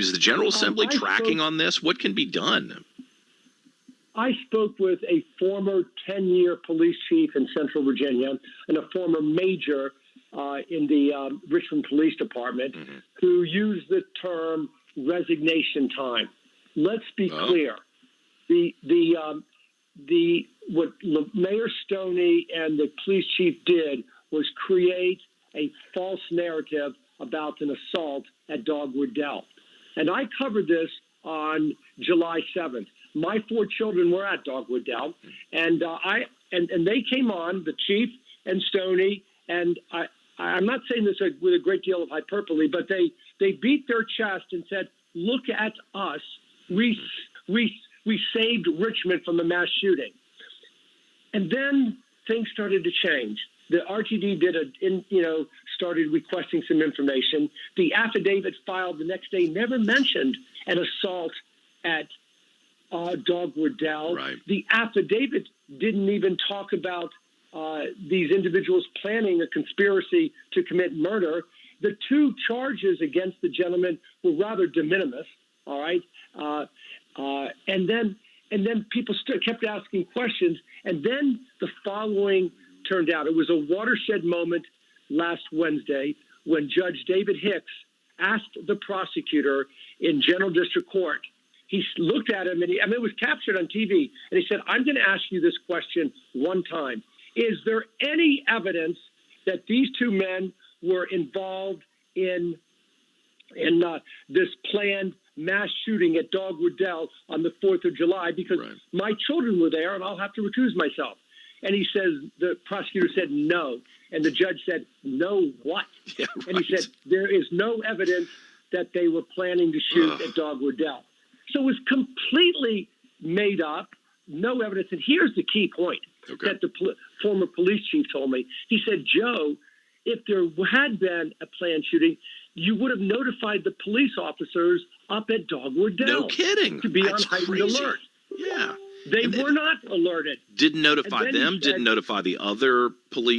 Is the General Assembly I tracking spoke- on this? What can be done? I spoke with a former 10-year police chief in Central Virginia and a former major in the Richmond Police Department who used the term resignation time. Let's be clear. What Mayor Stoney and the police chief did was create a false narrative about an assault at Dogwood Dell. And I covered this on July 7th. My 4 children were at Dogwood Dell, and they came on, the chief and Stoney, and I'm not saying this with a great deal of hyperbole, but they beat their chest and said, "Look at us. We saved Richmond from a mass shooting." And then things started to change. The RTD started requesting some information. The affidavit filed the next day never mentioned an assault at Dogwood Dell. Right. The affidavit didn't even talk about these individuals planning a conspiracy to commit murder. The 2 charges against the gentleman were rather de minimis. All right, and then people kept asking questions, and then the following turned out. It was a watershed moment last Wednesday when Judge David Hicks asked the prosecutor in General District Court. He looked at him, and it was captured on TV, and he said, "I'm going to ask you this question one time. Is there any evidence that these 2 men were involved in this planned mass shooting at Dogwood Dell on the 4th of July? Because my children were there, and I'll have to recuse myself." And he says, the prosecutor said no. And the judge said, "No what?" Yeah, right. And he said, "There is no evidence that they were planning to shoot at Dogwood Dell." So it was completely made up, no evidence. And here's the key point that the former police chief told me. He said, "Joe, if there had been a planned shooting, you would have notified the police officers up at Dogwood Dell." No kidding. To be That's on heightened crazy. alert. Yeah. They were not alerted. Didn't notify And then he them, said- didn't notify the other police.